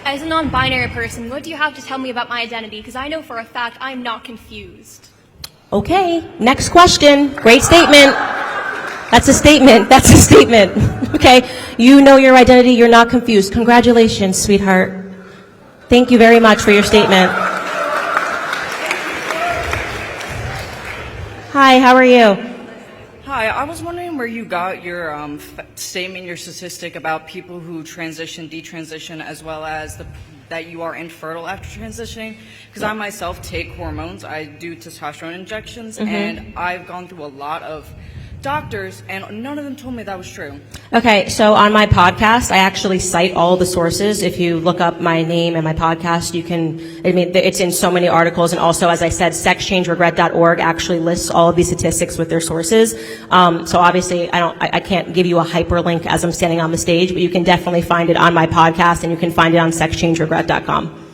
As a non-binary person, what do you have to tell me about my identity? Because I know for a fact I'm not confused. Okay, next question. Great statement. That's a statement. That's a statement. Okay, you know your identity. You're not confused. Congratulations, sweetheart. Thank you very much for your statement. Hi, how are you? Hi, I was wondering where you got your statement, your statistic about people who transition, detransition, as well as that you are infertile after transitioning. Because I myself take hormones. I do testosterone injections, and I've gone through a lot of doctors, and none of them told me that was true. Okay, so on my podcast, I actually cite all the sources. If you look up my name and my podcast, you can, I mean, it's in so many articles, and also, as I said, sexchangeregret.org actually lists all of these statistics with their sources. So obviously, I can't give you a hyperlink as I'm standing on the stage, but you can definitely find it on my podcast, and you can find it on sexchangeregret.com.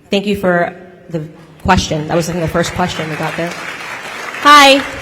Thank you for the question. That was, I think, the first question we got there. Hi.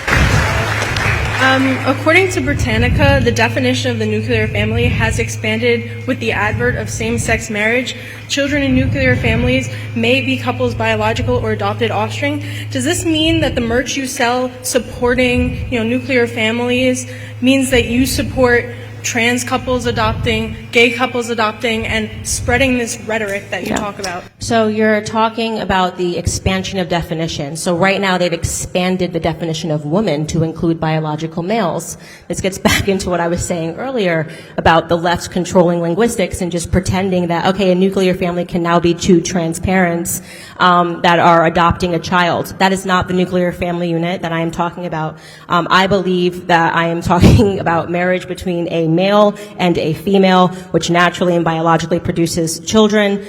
According to Britannica, the definition of the nuclear family has expanded with the advert of same-sex marriage. Children in nuclear families may be couples' biological or adopted offspring. Does this mean that the merch you sell supporting, nuclear families means that you support trans couples adopting, gay couples adopting, and spreading this rhetoric that you talk about? So you're talking about the expansion of definition. So right now they've expanded the definition of woman to include biological males. This gets back into what I was saying earlier about the left's controlling linguistics and just pretending that, okay, a nuclear family can now be two trans parents that are adopting a child. That is not the nuclear family unit that I am talking about. I believe that I am talking about marriage between a male and a female, which naturally and biologically produces children.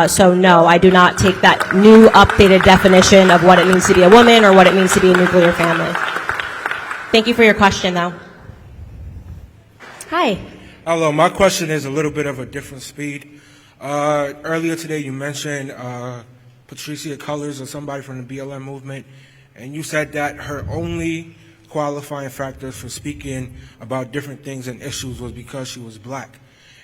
So no, I do not take that new updated definition of what it means to be a woman or what it means to be a nuclear family. Thank you for your question, though. Hi. Hello, my question is a little bit of a different speed. Earlier today you mentioned Patricia Cullors or somebody from the BLM movement, and you said that her only qualifying factors for speaking about different things and issues was because she was black.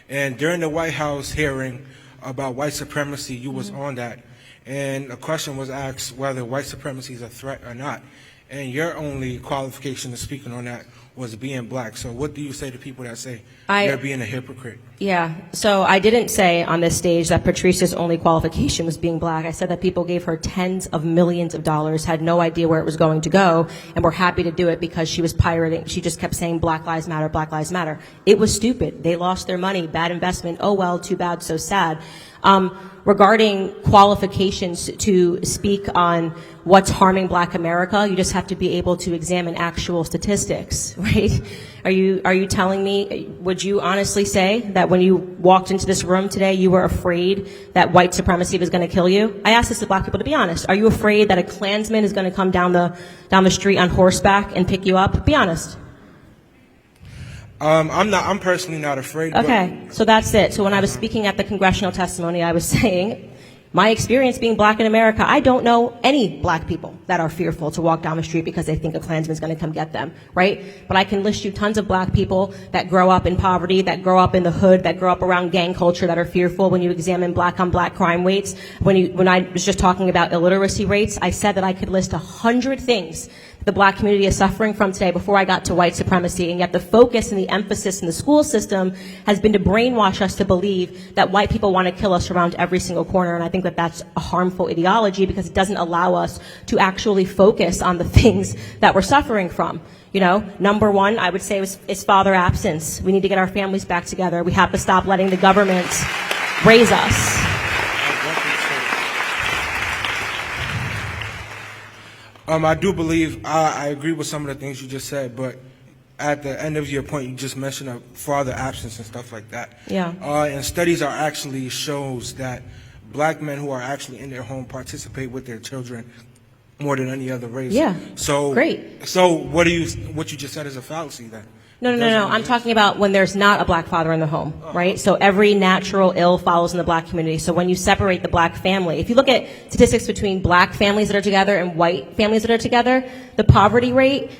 And during the White House hearing about white supremacy, you was on that, and a question was asked whether white supremacy is a threat or not, and your only qualification to speaking on that was being black. So what do you say to people that say you're being a hypocrite? Yeah, so I didn't say on this stage that Patricia's only qualification was being black. I said that people gave her tens of millions of dollars, had no idea where it was going to go, and were happy to do it because she was pirating. She just kept saying Black Lives Matter, Black Lives Matter. It was stupid. They lost their money, bad investment. Oh well, too bad, so sad. Regarding qualifications to speak on what's harming Black America, you just have to be able to examine actual statistics, right? Are you telling me, would you honestly say that when you walked into this room today, you were afraid that white supremacy was going to kill you? I asked this to Black people to be honest. Are you afraid that a Klansman is going to come down the street on horseback and pick you up? Be honest. I'm personally not afraid. Okay, so that's it. So when I was speaking at the congressional testimony, I was saying, my experience being black in America, I don't know any black people that are fearful to walk down the street because they think a Klansman's going to come get them, right? But I can list you tons of black people that grow up in poverty, that grow up in the hood, that grow up around gang culture, that are fearful. When you examine black on black crime rates, when I was just talking about illiteracy rates, I said that I could list 100 things the black community is suffering from today before I got to white supremacy, and yet the focus and the emphasis in the school system has been to brainwash us to believe that white people want to kill us around every single corner, and I think that that's a harmful ideology because it doesn't allow us to actually focus on the things that we're suffering from. Number one, I would say is father absence. We need to get our families back together. We have to stop letting the government raise us. I do believe, I agree with some of the things you just said, but at the end of your point, you just mentioned a father absence and stuff like that. Yeah. And studies are actually shows that black men who are actually in their home participate with their children more than any other race. Yeah. So great. So what you just said is a fallacy then? No. I'm talking about when there's not a black father in the home, right? So every natural ill follows in the black community. So when you separate the black family, if you look at statistics between black families that are together and white families that are together, the poverty rate,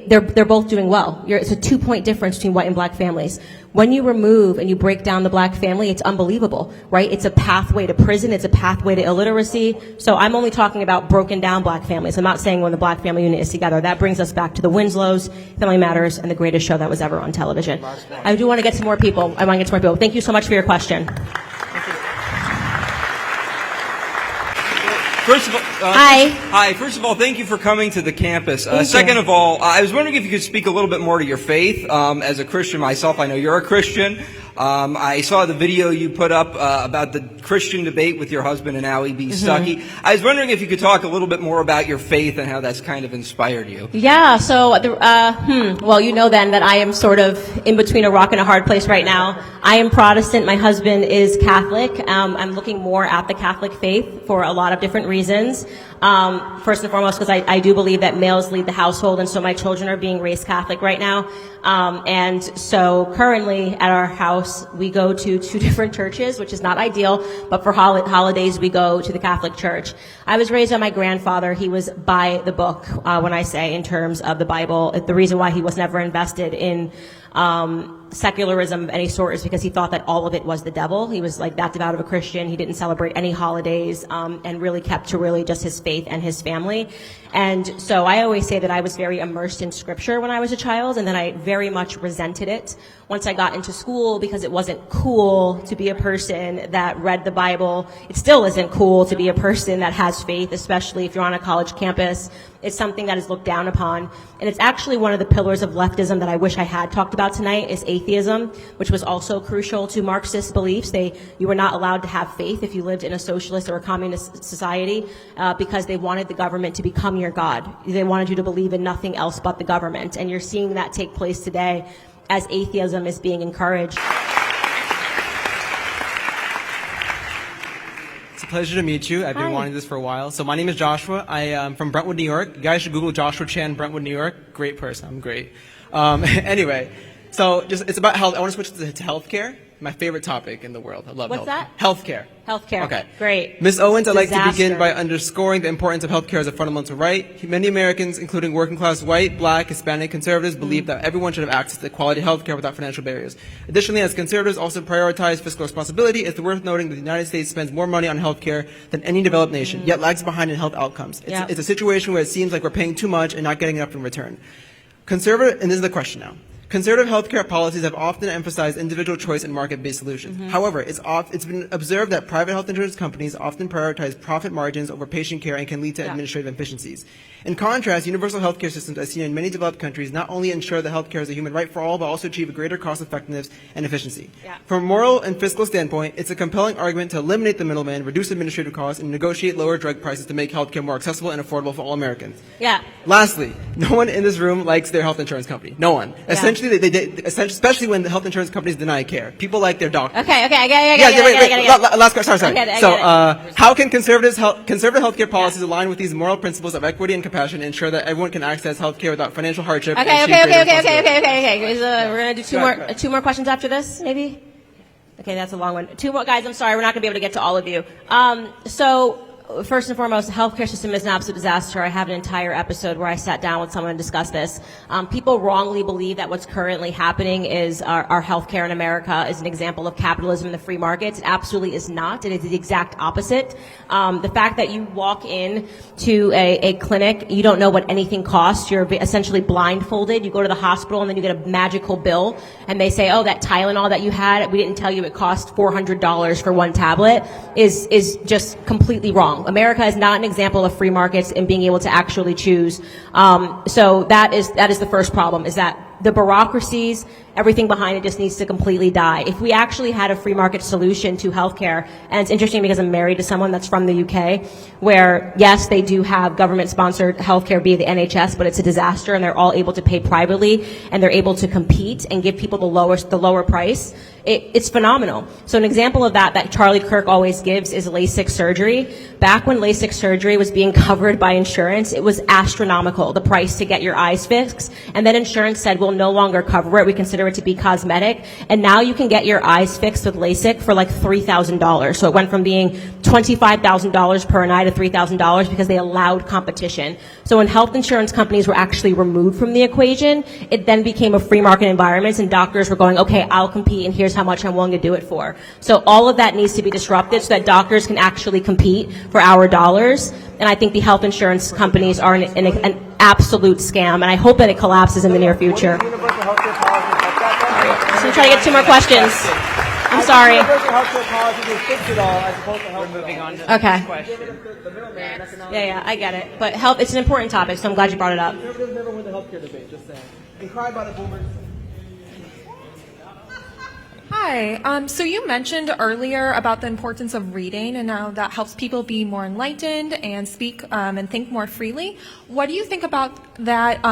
they're both doing well. It's a 2-point difference between white and black families. When you remove and you break down the black family, it's unbelievable, right? It's a pathway to prison. It's a pathway to illiteracy. So I'm only talking about broken down black families. I'm not saying when the black family unit is together. That brings us back to the Winslows, Family Matters, and the greatest show that was ever on television. I do want to get to more people. Thank you so much for your question. First of all, Hi. Hi. First of all, thank you for coming to the campus. Second you. of all, I was wondering if you could speak a little bit more to your faith. As a Christian myself, I know you're a Christian. I saw the video you put up about the Christian debate with your husband and Ali B. Stuckey. I was wondering if you could talk a little bit more about your faith and how that's kind of inspired you. Yeah, so, well, you know then that I am sort of in between a rock and a hard place right now. I am Protestant. My husband is Catholic. I'm looking more at the Catholic faith for a lot of different reasons. First and foremost, because I do believe that males lead the household, and so my children are being raised Catholic right now. And so currently at our house, we go to 2 different churches, which is not ideal, but for holidays we go to the Catholic Church. I was raised by my grandfather. He was by the book, when I say in terms of the Bible. The reason why he was never invested in secularism of any sort is because he thought that all of it was the devil. He was like that devout of a Christian. He didn't celebrate any holidays, and really kept to really just his faith and his family. And so I always say that I was very immersed in scripture when I was a child, and then I very much resented it once I got into school because it wasn't cool to be a person that read the Bible. It still isn't cool to be a person that has faith, especially if you're on a college campus. It's something that is looked down upon. And it's actually one of the pillars of leftism that I wish I had talked about tonight is atheism, which was also crucial to Marxist beliefs. You were not allowed to have faith if you lived in a socialist or a communist society, because they wanted the government to become your God. They wanted you to believe in nothing else but the government. And you're seeing that take place today as atheism is being encouraged. It's a pleasure to meet you. I've been wanting this for a while. So my name is Joshua. I am from Brentwood, New York. You guys should Google Joshua Chan, Brentwood, New York. Great person. I'm great. Anyway, so it's about health. I want to switch to healthcare. My favorite topic in the world. I love What's health. that? Healthcare. Healthcare. Okay. Great. Ms. Owens, I'd like to Disaster. begin by underscoring the importance of healthcare as a fundamental right. Many Americans, including working class white, black, Hispanic conservatives, believe that everyone should have access to quality healthcare without financial barriers. Additionally, as conservatives also prioritize fiscal responsibility, it's worth noting that the United States spends more money on healthcare than any developed nation, yet lags behind in health outcomes. It's a situation where it seems like we're paying too much and not getting enough in return. And this is the question now. Conservative healthcare policies have often emphasized individual choice and market-based solutions. However, it's been observed that private health insurance companies often prioritize profit margins over patient care and can lead to administrative inefficiencies. In contrast, universal healthcare systems, as seen in many developed countries, not only ensure that healthcare is a human right for all, but also achieve a greater cost-effectiveness and efficiency. From a moral and fiscal standpoint, it's a compelling argument to eliminate the middleman, reduce administrative costs, and negotiate lower drug prices to make healthcare more accessible and affordable for all Americans. Lastly, no one in this room likes their health insurance company. No one. Essentially, especially when the health insurance companies deny care. People like their doctor. Okay, I get it. Last question. Sorry. So, how can conservative healthcare policies align with these moral principles of equity and compassion and ensure that everyone can access healthcare without financial hardship? Okay. We're gonna do two more questions after this, maybe. Okay, that's a long one. 2 more, guys. I'm sorry, we're not gonna be able to get to all of you. So, first and foremost, the healthcare system is an absolute disaster. I have an entire episode where I sat down with someone and discussed this. People wrongly believe that what's currently happening is our healthcare in America is an example of capitalism and the free markets. It absolutely is not. It is the exact opposite. The fact that you walk in to a clinic, you don't know what anything costs. You're essentially blindfolded. You go to the hospital and then you get a magical bill and they say, oh, that Tylenol that you had, we didn't tell you it cost $400 for 1 tablet, is just completely wrong. America is not an example of free markets and being able to actually choose. So that is the first problem, is that the bureaucracies, everything behind it just needs to completely die. If we actually had a free market solution to healthcare, and it's interesting because I'm married to someone that's from the UK, where yes, they do have government-sponsored healthcare via the NHS, but it's a disaster, and they're all able to pay privately, and they're able to compete and give people the lower price. It's phenomenal. So an example of that Charlie Kirk always gives is LASIK surgery. Back when LASIK surgery was being covered by insurance, it was astronomical, the price to get your eyes fixed, and then insurance said, we'll no longer cover it. We consider it to be cosmetic. And now you can get your eyes fixed with LASIK for like $3,000. So it went from being $25,000 per an eye to $3,000 because they allowed competition. So when health insurance companies were actually removed from the equation, it then became a free market environment, and doctors were going, okay, I'll compete, and here's how much I'm willing to do it for. So all of that needs to be disrupted so that doctors can actually compete for our dollars. And I think the health insurance companies are an absolute scam, and I hope that it collapses in the near future. So I'm trying to get 2 more questions. I'm sorry. Okay. Yeah, I get it. But health, it's an important topic, so I'm glad you brought it up. Never win the healthcare debate, just saying. And cry about the boomers. Hi. So you mentioned earlier about the importance of reading and how that helps people be more enlightened and speak and think more freely. What do you think about that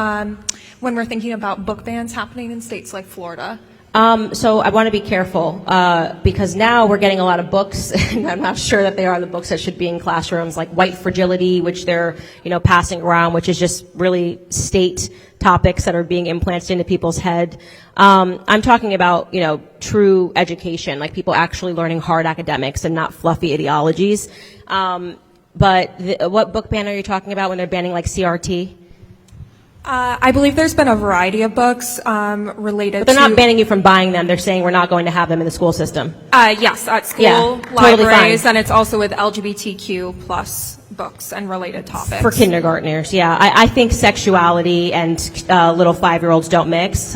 when we're thinking about book bans happening in states like Florida? So I want to be careful because now we're getting a lot of books, and I'm not sure that they are the books that should be in classrooms, like White Fragility, which they're passing around, which is just really state topics that are being implanted into people's head. I'm talking about true education, like people actually learning hard academics and not fluffy ideologies. But what book ban are you talking about when they're banning like CRT? I believe there's been a variety of books related to... But they're not banning you from buying them. They're saying we're not going to have them in the school system. Yes, at school, totally libraries, fine. and it's also with LGBTQ plus books and related topics. For kindergartners, yeah. I think sexuality and little 5-year-olds don't mix.